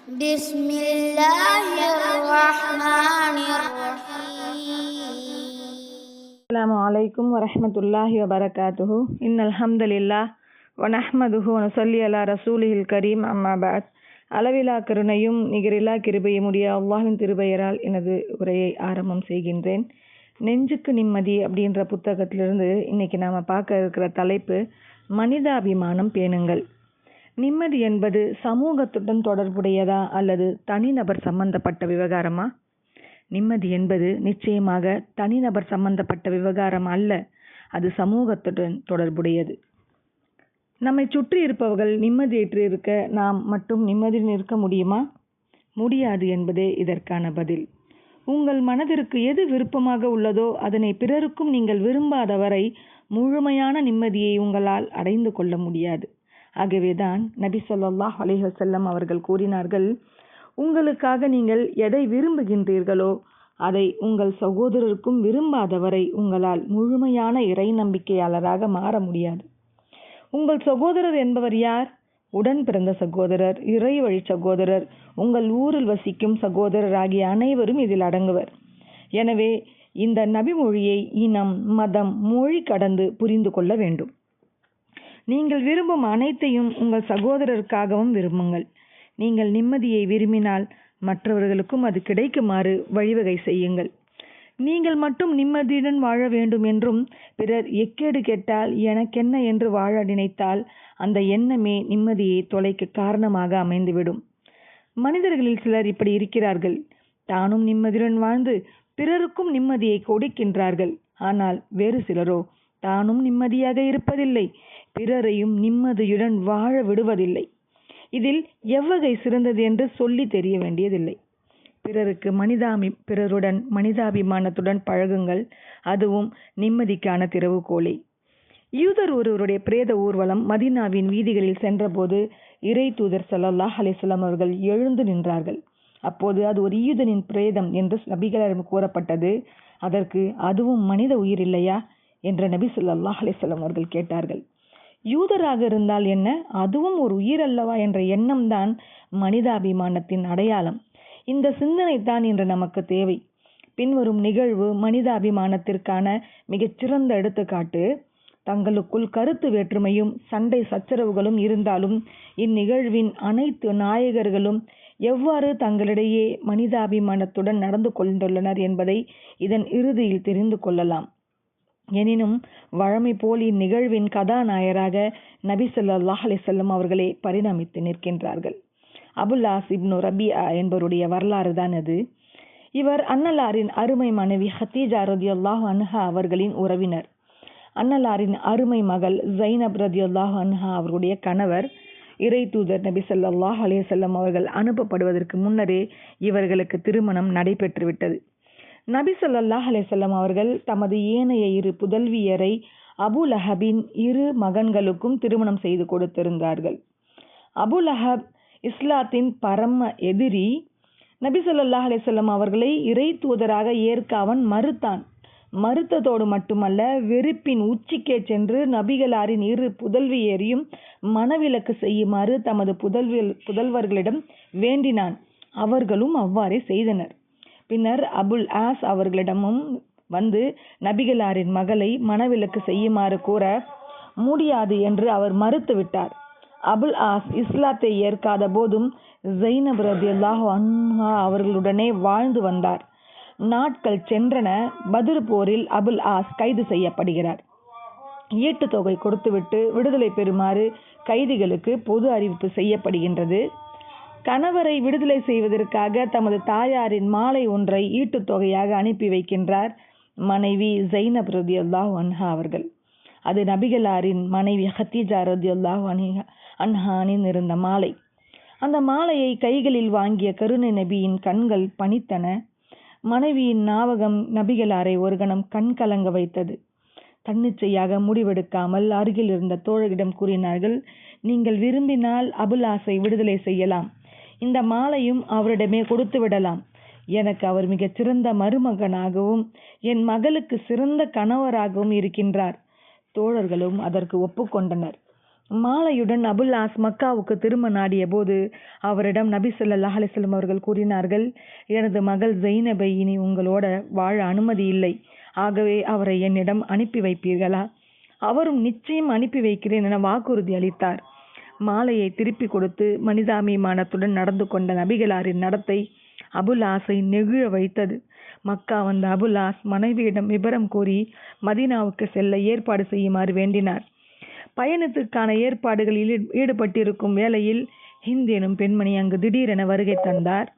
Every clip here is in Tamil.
بسم الله الرحمن الرحيم. السلام عليكم ورحمة الله وبركاته. إن الحمد لله ونحمده ونصلي على رسوله الكريم. أما بعد. அளவிலா கருணையும் நிகரிலா கிருபையுமுடைய அல்லாஹ்வின் திருபெயரால் எனது உரையை ஆரம்பம் செய்கின்றேன். நெஞ்சுக்கு நிம்மதி அப்படின்ற புத்தகத்திலிருந்து இன்னைக்கு நாம பார்க்க இருக்கிற தலைப்பு மனிதாபிமானம் பேணுங்கள். நிம்மதி என்பது சமூகத்துடன் தொடர்புடையதா அல்லது தனிநபர் சம்பந்தப்பட்ட விவகாரமா? நிம்மதி என்பது நிச்சயமாக தனிநபர் சம்பந்தப்பட்ட விவகாரம் அல்ல, அது சமூகத்துடன் தொடர்புடையது. நம்மை சுற்றி இருப்பவர்கள் நிம்மதியற்று இருக்க நாம் மட்டும் நிம்மதியுடன் இருக்க முடியுமா? முடியாது என்பதே இதற்கான பதில். உங்கள் மனதிற்கு எது விருப்பமாக உள்ளதோ அதனை பிறருக்கும் நீங்கள் விரும்பாத வரை முழுமையான நிம்மதியை உங்களால் அடைந்து கொள்ள முடியாது. ஆகவேதான் நபி ஸல்லல்லாஹு அலைஹி வஸல்லம் அவர்கள் கூறினார்கள், உங்களுக்காக நீங்கள் எதை விரும்புகின்றீர்களோ அதை உங்கள் சகோதரருக்கும் விரும்பாதவரை உங்களால் முழுமையான இறை நம்பிக்கையாளராக மாற முடியாது. உங்கள் சகோதரர் என்பவர் யார்? உடன் பிறந்த சகோதரர், இறை வழி சகோதரர், உங்கள் ஊரில் வசிக்கும் சகோதரர் ஆகிய அனைவரும் இதில் அடங்குவர். எனவே இந்த நபிமொழியை இனம், மதம், மொழி கடந்து புரிந்து கொள்ள வேண்டும். நீங்கள் விரும்பும் அனைத்தையும் உங்கள் சகோதரருக்காகவும் விரும்புங்கள். நீங்கள் நிம்மதியை விரும்பினால் மற்றவர்களுக்கும் அது கிடைக்குமாறு வழிவகை செய்யுங்கள். நீங்கள் மட்டும் நிம்மதியுடன் வாழ வேண்டும் என்றும் பிறர் எக்கேடு கெட்டால் எனக்கென்ன என்று வாழ நினைத்தால் அந்த எண்ணமே நிம்மதியை தொலைக்க காரணமாக அமைந்துவிடும். மனிதர்களில் சிலர் இப்படி இருக்கிறார்கள். தானும் நிம்மதியுடன் வாழ்ந்து பிறருக்கும் நிம்மதியை கொடுக்கின்றார்கள். ஆனால் வேறு சிலரோ தானும் நிம்மதியாக இருப்பதில்லை, பிறரையும் நிம்மதியுடன் வாழ விடுவதில்லை. இதில் எவ்வகை சிறந்தது என்று சொல்லி தெரிய வேண்டியதில்லை. பிறருடன் மனிதாபிமானத்துடன் பழகுங்கள், அதுவும் நிம்மதிக்கான திறவுகோலை. யூதர் ஒருவருடைய பிரேத ஊர்வலம் மதீனாவின் வீதிகளில் சென்றபோது இறை தூதர் ஸல்லல்லாஹு அலைஹி வஸல்லம் அவர்கள் எழுந்து நின்றார்கள். அப்போது அது ஒரு யூதனின் பிரேதம் என்று நபிகளிடம் கூறப்பட்டது. அதற்கு அதுவும் மனித உயிர் இல்லையா என்று நபி ஸல்லல்லாஹு அலைஹி வஸல்லம் அவர்கள் கேட்டார்கள். யூதராக இருந்தால் என்ன, அதுவும் ஒரு உயிர் அல்லவா என்ற எண்ணம் தான் மனிதாபிமானத்தின் அடையாளம். இந்த சிந்தனை தான் இன்று நமக்கு தேவை. பின்வரும் நிகழ்வு மனிதாபிமானத்திற்கான மிகச்சிறந்த எடுத்துக்காட்டு. தங்களுக்குள் கருத்து வேற்றுமையும் சண்டை சச்சரவுகளும் இருந்தாலும் இந்நிகழ்வின் அனைத்து நாயகர்களும் எவ்வாறு தங்களிடையே மனிதாபிமானத்துடன் நடந்து கொண்டுள்ளனர் என்பதை இதன் இறுதியில் தெரிந்து கொள்ளலாம். எனினும் வழமை போல் இந்நிகழ்வின் கதாநாயகராக நபி ஸல்லல்லாஹு அலைஹி வஸல்லம் அவர்களே பரிணமித்து நிற்கின்றார்கள். அபுல் ஆஸ் இப்னு ரபியா என்பவருடைய வரலாறு தான் அது. இவர் அன்னலாரின் அருமை மனைவி ஹதீஜா ரலியல்லாஹு அன்ஹா அவர்களின் உறவினர். அன்னலாரின் அருமை மகள் ஜைனப் ரலியல்லாஹு அன்ஹா அவருடைய கணவர். இறை தூதர் நபி ஸல்லல்லாஹு அலைஹி வஸல்லம் அவர்கள் அனுப்பப்படுவதற்கு முன்னரே இவர்களுக்கு திருமணம் நடைபெற்றுவிட்டது. நபி ஸல்லல்லாஹு அலைஹி வஸல்லம் அவர்கள் தமது ஏனைய இரு புதல்வியரை அபு லஹபின் இரு மகன்களுக்கும் திருமணம் செய்து கொடுத்திருந்தார்கள். அபு லஹப் இஸ்லாத்தின் பரம எதிரி. நபி ஸல்லல்லாஹு அலைஹி வஸல்லம் அவர்களை இறை தூதராக ஏற்க அவன் மறுத்தான். மறுத்ததோடு மட்டுமல்ல, வெறுப்பின் உச்சிக்கே சென்று நபிகளாரின் இரு புதல்வியரையும் மனவிலக்கு செய்யுமாறு தமது புதல்வர்களிடம் வேண்டினான். அவர்களும் அவ்வாறே செய்தனர். பின்னர் அபுல் ஆஸ் அவர்களிடமும் வந்து நபிகளாரின் மகளை மனவிலக்கு செய்யுமாறு கூற முடியாது என்று அவர் மறுத்துவிட்டார். அபுல் ஆஸ் இஸ்லாத்தை ஏற்காத போதும் ஜைனப் ரலியல்லாஹு அன்ஹா அவர்களுடனே வாழ்ந்து வந்தார். நாட்கள் சென்றன. பத்ர் போரில் அபுல் ஆஸ் கைது செய்யப்படுகிறார். ஈட்டு தொகை கொடுத்துவிட்டு விடுதலை பெறுமாறு கைதிகளுக்கு பொது அறிவிப்பு செய்யப்படுகின்றது. கணவரை விடுதலை செய்வதற்காக தமது தாயாரின் மாலை ஒன்றை ஈட்டுத் தொகையாக அனுப்பி வைக்கின்றார் மனைவி ஜைனப் ரலியல்லாஹு அன்ஹா அவர்கள். அது நபிகளாரின் மனைவி ஹதீஜா ரலியல்லாஹு அன்ஹா அணிந்திருந்த மாலை. அந்த மாலையை கைகளில் வாங்கிய கருணை நபியின் கண்கள் பனித்தன. மனைவியின் ஞாபகம் நபிகளாரை ஒரு கணம் கண் கலங்க வைத்தது. தன்னிச்சையாக முடிவெடுக்காமல் அருகில் இருந்த தோழரிடம் கூறினார்கள், நீங்கள் விரும்பினால் அபுல் ஆஸை விடுதலை செய்யலாம், இந்த மாலையும் அவரிடமே கொடுத்து விடலாம். எனக்கு அவர் மிகச் சிறந்த மருமகனாகவும் என் மகளுக்கு சிறந்த கணவராகவும் இருக்கின்றார். தோழர்களும் அதற்கு ஒப்புக்கொண்டனர். மாலையுடன் அபுல் ஆஸ் மக்காவுக்கு திரும்ப நாடிய போது அவரிடம் நபி ஸல்லல்லாஹு அலைஹி வஸல்லம் அவர்கள் கூறினார்கள், எனது மகள் ஜைனபை இனி உங்களோட வாழ அனுமதி இல்லை. ஆகவே அவரை என்னிடம் அனுப்பி வைப்பீர்களா? அவரும் நிச்சயம் அனுப்பி வைக்கிறேன் என வாக்குறுதி அளித்தார். மாலையை திருப்பி கொடுத்து மனிதாபிமானத்துடன் நடந்து கொண்ட நபிகளாரின் நடத்தை அபுல் ஆஸை நெகிழ வைத்தது. மக்கா வந்த அபுல் ஆஸ் மனைவியிடம் விபரம் கூறி மதீனாவுக்கு செல்ல ஏற்பாடு செய்யுமாறு வேண்டினார். பயணத்துக்கான ஏற்பாடுகளில் ஈடுபட்டிருக்கும் வேளையில் ஹிந்த் எனும் பெண்மணி அங்கு திடீரென வருகை தந்தார்.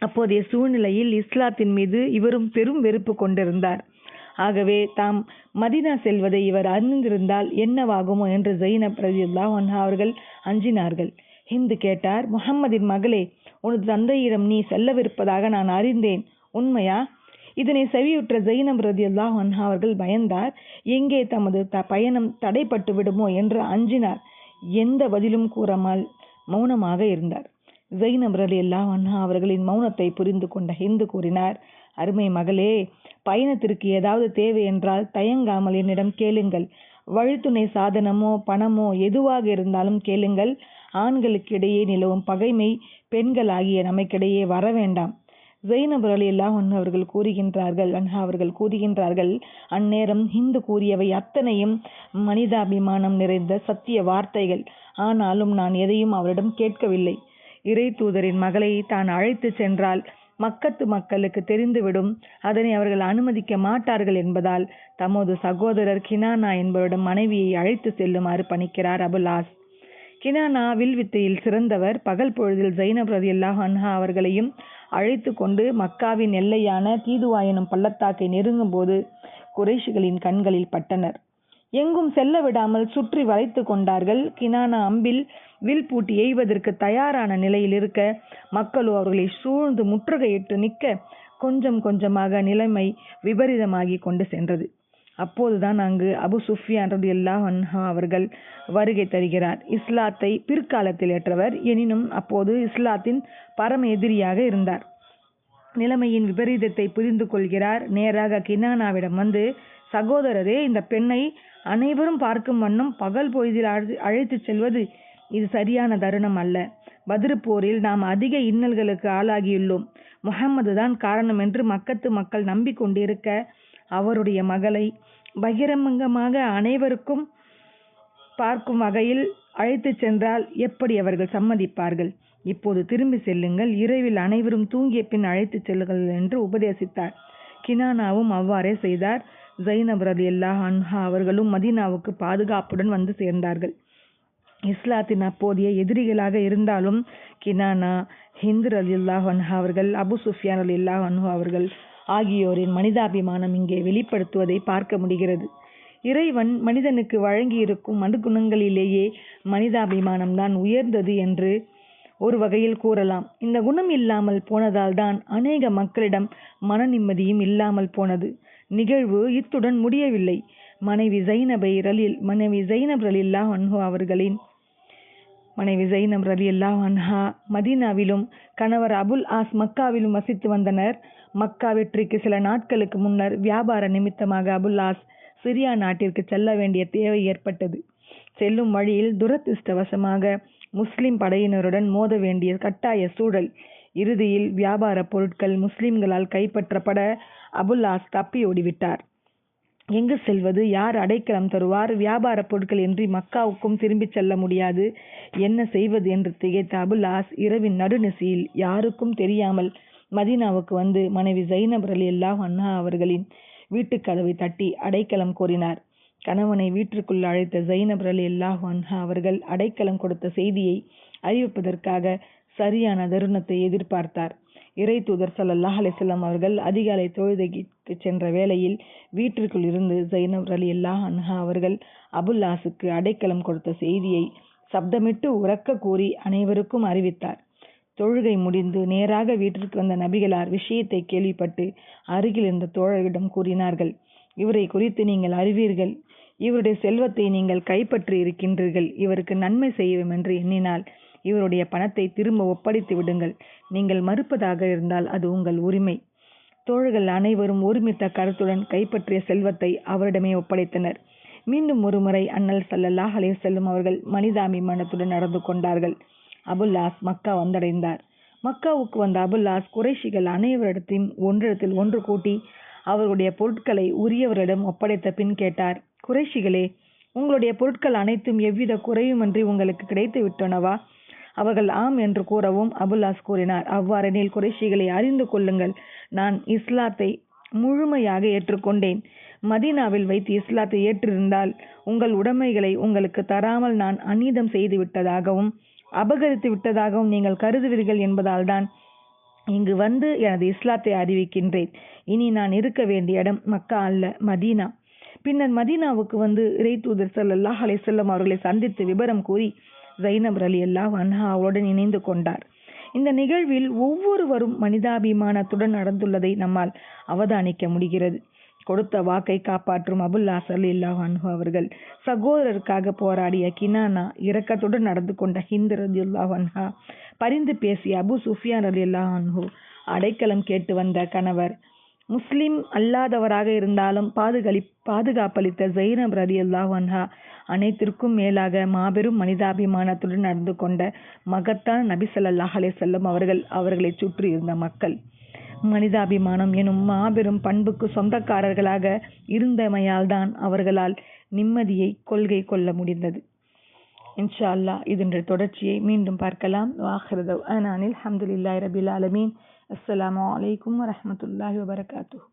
அப்போதைய சூழ்நிலையில் இஸ்லாத்தின் மீது இவரும் பெரும் வெறுப்பு கொண்டிருந்தார். ஆகவே தாம் மதீனா செல்வதை இவர் அறிந்திருந்தால் என்னவாகுமோ என்று ஜைனப் ரலியல்லாஹு அன்ஹா அவர்கள் அஞ்சினார்கள். ஹிந்து கேட்டார், முஹம்மதின் மகளே, உனது தந்தையிடம் நீ செல்லவிருப்பதாக நான் அறிந்தேன், உண்மையா? இதனை செவியுற்ற ஜைனப் ரலியல்லாஹு அன்ஹா அவர்கள் பயந்தார். எங்கே தமது பயணம் தடைப்பட்டு விடுமோ என்று அஞ்சினார். எந்த பதிலும் கூறாமல் மௌனமாக இருந்தார். ஜைனப் ரலியல்லாஹு அன்ஹா அவர்களின் மௌனத்தை புரிந்து கொண்ட ஹிந்து கூறினார், அருமை மகளே, பயணத்திற்கு ஏதாவது தேவை என்றால் தயங்காமல் என்னிடம் கேளுங்கள். வழித்துணை சாதனமோ பணமோ எதுவாக இருந்தாலும் கேளுங்கள். ஆண்களுக்கு இடையே நிலவும் பகைமை பெண்கள் ஆகிய நமக்கிடையே வர வேண்டாம். ஜைனப் ரலியல்லாஹு அன்ஹா அவர்கள் கூறுகின்றார்கள், அந்நேரம் ஹிந்து கூறியவை அத்தனையும் மனிதாபிமானம் நிறைந்த சத்திய வார்த்தைகள். ஆனாலும் நான் எதையும் அவரிடம் கேட்கவில்லை. இறை தூதரின் மகளை தான் அழைத்து சென்றால் மக்கத்து மக்களுக்கு தெரிந்துவிடும். அதனை அவர்கள் அனுமதிக்க மாட்டார்கள் என்பதால் தமது சகோதரர் கினானா என்பவரிடம் மனைவியை அழைத்து செல்லுமாறு பணிக்கிறார் அபுல் ஆஸ். கினானா வில்வித்தையில் சிறந்தவர். பகல் பொழுதில் ஜைனப் ரலியல்லாஹு அன்ஹா அவர்களையும் அழைத்து கொண்டு மக்காவின் எல்லையான தீதுவா எனும் பள்ளத்தாக்கை நெருங்கும் போது குறைஷிகளின் கண்களில் பட்டனர். எங்கும் செல்ல விடாமல் சுற்றி வளைத்து கொண்டார்கள். கினானா அம்பில் வில் பூட்டி எய்வதற்கு தயாரான நிலையில் இருக்க மக்களோ அவர்களை சூழ்ந்து முற்றுகையிட்டு நிற்க கொஞ்சம் கொஞ்சமாக நிலைமை விபரீதமாகி கொண்டு சென்றது. அப்போதுதான் அங்கு அபு சுஃபியான் ரலியல்லாஹு அன்ஹு அவர்கள் வருகை தருகிறார். இஸ்லாத்தை பிற்காலத்தில் ஏற்றவர், எனினும் அப்போது இஸ்லாத்தின் பரம எதிரியாக இருந்தார். நிலைமையின் விபரீதத்தை புரிந்து கொள்கிறார். நேராக கினானாவிடம் வந்து, சகோதரரே, இந்த பெண்ணை அனைவரும் பார்க்கும் வண்ணம் பகல் பொழுதில் அழைத்து செல்வது இது சரியான தருணம் அல்ல. பத்ர் போரில் நாம் அதிக இன்னல்களுக்கு ஆளாகியுள்ளோம். முஹம்மது தான் காரணம் என்று மக்கத்து மக்கள் நம்பிக்கொண்டிருக்க அவருடைய மகளை பகிரங்கமாக அனைவருக்கும் பார்க்கும் வகையில் அழைத்து சென்றால் எப்படி அவர்கள் சம்மதிப்பார்கள்? இப்போது திரும்பி செல்லுங்கள், இரவில் அனைவரும் தூங்கிய பின் அழைத்து செல்லுங்கள் என்று உபதேசித்தார். கினானாவும் அவ்வாறே செய்தார். ஜைனப் ரலியல்லாஹு அன்ஹா அவர்களும் மதீனாவுக்கு பாதுகாப்புடன் வந்து சேர்ந்தார்கள். இஸ்லாத்தின் அப்போதைய எதிரிகளாக இருந்தாலும் கினானா, ஹிந்து ரலியல்லாஹு அன்ஹா அவர்கள், அபு சுஃபியான் ரலியல்லாஹு அன்ஹு அவர்கள் ஆகியோரின் மனிதாபிமானம் இங்கே வெளிப்படுத்துவதை பார்க்க முடிகிறது. இறைவன் மனிதனுக்கு வழங்கியிருக்கும் மனுகுணங்களிலேயே மனிதாபிமானம்தான் உயர்ந்தது என்று ஒரு வகையில் கூறலாம். இந்த குணம் இல்லாமல் போனதால் தான் அநேக மக்களிடம் மன நிம்மதியும் இல்லாமல் போனது. நிகழ்வு இத்துடன் முடியவில்லை. மனைவி ஜைனப் ரலியல்லாஹு அன்ஹு அவர்களின் மதீனாவிலும் கணவர் அபுல் ஆஸ் மக்காவிலும் வசித்து வந்தனர். மக்கா வெற்றிக்கு சில நாட்களுக்கு முன்னர் வியாபார நிமித்தமாக அபுல் ஆஸ் சிரியா நாட்டிற்கு செல்ல வேண்டிய தேவை ஏற்பட்டது. செல்லும் வழியில் துரதிர்ஷ்டவசமாக முஸ்லிம் படையினருடன் மோத வேண்டிய கட்டாய சூழல். இறுதியில் வியாபார பொருட்கள் முஸ்லிம்களால் கைப்பற்றப்பட அபுல் ஆஸ் தப்பி ஓடிவிட்டார். எங்கு செல்வது? யார் அடைக்கலம் தருவார்? வியாபார பொருட்கள் இன்றி மக்காவுக்கும் திரும்பி செல்ல முடியாது. என்ன செய்வது என்று திகைத்த அபுல் ஆஸ் இரவின் நடுநிசையில் யாருக்கும் தெரியாமல் மதீனாவுக்கு வந்து மனைவி ஜைனப் ரலியல்லாஹு அன்ஹா அவர்களின் வீட்டுக்கதவை தட்டி அடைக்கலம் கோரினார். கணவனை வீட்டிற்குள் அழைத்த ஜைனப் ரலியல்லாஹு அன்ஹா அவர்கள் அடைக்கலம் கொடுத்த செய்தியை அறிவிப்பதற்காக சரியான தருணத்தை எதிர்பார்த்தார். இறை தூதர் ஸல்லல்லாஹு அலைஹி வஸல்லம் அவர்கள் அதிகாலை தொழுகைக்கு சென்ற வேளையில் வீட்டிற்குள் இருந்து ஜைனப் ரலியல்லாஹு அன்ஹா அவர்கள் அபுல் ஆஸுக்கு அடைக்கலம் கொடுத்த செய்தியை சப்தமிட்டு உரக்க கூறி அனைவருக்கும் அறிவித்தார். தொழுகை முடிந்து நேராக வீட்டிற்கு வந்த நபிகளார் விஷயத்தை கேள்விப்பட்டு அருகில் இருந்த தோழரிடம் கூறினார்கள், இவரை குறித்து நீங்கள் அறிவீர்கள். இவருடைய செல்வத்தை நீங்கள் கைப்பற்றி இருக்கின்றீர்கள். இவருக்கு நன்மை செய்வோம் என்று எண்ணினால் இவருடைய பணத்தை திரும்ப ஒப்படைத்து விடுங்கள். நீங்கள் மறுப்பதாக இருந்தால் அது உங்கள் உரிமை. தோழர்கள் அனைவரும் ஒருமித்த கருத்துடன் கைப்பற்றிய செல்வத்தை அவரிடமே ஒப்படைத்தனர். மீண்டும் ஒருமுறை அண்ணல் ஸல்லல்லாஹு அலைஹி வஸல்லம் அவர்கள் மனிதாபிமானத்துடன் நடந்து கொண்டார்கள். அபுல்லாஸ் மக்கா வந்தடைந்தார். மக்காவுக்கு வந்த அபுல்லாஸ் குறைஷிகள் அனைவரிடத்தையும் ஒன்றிடத்தில் ஒன்று கூட்டி அவர்களுடைய பொருட்களை உரியவரிடம் ஒப்படைத்த பின் கேட்டார், குறைஷிகளே, உங்களுடைய பொருட்கள் அனைத்தும் எவ்வித குறையுமின்றி உங்களுக்கு கிடைத்து விட்டனவா? அவர்கள் ஆம் என்று கூறவும் அபுல்லாஸ் கூறினார், அவ்வாறெனில் குறைஷிகளை அறிந்து கொள்ளுங்கள், நான் இஸ்லாத்தை முழுமையாக ஏற்றுக்கொண்டேன். மதீனாவில் வைத்து இஸ்லாத்தை ஏற்றிருந்தால் உங்கள் உடைமைகளை உங்களுக்கு தராமல் நான் அநீதம் செய்து விட்டதாகவும் அபகரித்து விட்டதாகவும் நீங்கள் கருதுவீர்கள் என்பதால் தான் இங்கு வந்து எனது இஸ்லாத்தை அறிவிக்கின்றேன். இனி நான் இருக்க வேண்டிய இடம் மக்கா அல்ல, மதீனா. பின்னர் மதீனாவுக்கு வந்து இறை தூதர் ஸல்லல்லாஹு அலைஹி வஸல்லம் அவர்களை சந்தித்து விபரம் கூறி ஸைனப் ரலியல்லாஹு அன்ஹா அவருடன் இணைந்து கொண்டார். இந்த நிகழ்வில் ஒவ்வொருவரும் மனிதாபிமானத்துடன் நடந்துள்ளதை நம்மால் அவதானிக்க முடிகிறது. கொடுத்த வாக்கை காப்பாற்றும் அபுல்லாஸ் ரலியல்லாஹு அன்ஹு அவர்கள், சகோதரருக்காக போராடிய கினானா, இரக்கத்துடன் நடந்து கொண்ட ஹிந்த் ரலியல்லாஹு அன்ஹா, பரிந்து பேசிய அபு சுஃபியான் ரலியல்லாஹு அன்ஹு, அடைக்கலம் கேட்டு வந்த கணவர், முஸ்லிம் அல்லாதவராக இருந்தாலும் பாதுகாப்பளித்த ஸைனப் ரலியல்லாஹு அன்ஹா, அனைத்திற்கும் மேலாக மாபெரும் மனிதாபிமானத்துடன் நடந்து கொண்ட மகத்தான நபி ஸல்லல்லாஹு அலைஹி வஸல்லம் அவர்களை சுற்றி இருந்த மக்கள் மனிதாபிமானம் எனும் மாபெரும் பண்புக்கு சொந்தக்காரர்களாக இருந்தமையால் தான் அவர்களால் நிம்மதியை கொள்கை கொள்ள முடிந்தது. இன்ஷா அல்லாஹ் இதனுடைய தொடர்ச்சியை மீண்டும் பார்க்கலாம். வாஹிரு தஅவானா அல்ஹம்துலில்லாஹி ரப்பில் ஆலமீன். அஸ்ஸலாமு அலைக்கும் வரஹ்மத்துல்லாஹி வபரகாத்துஹு.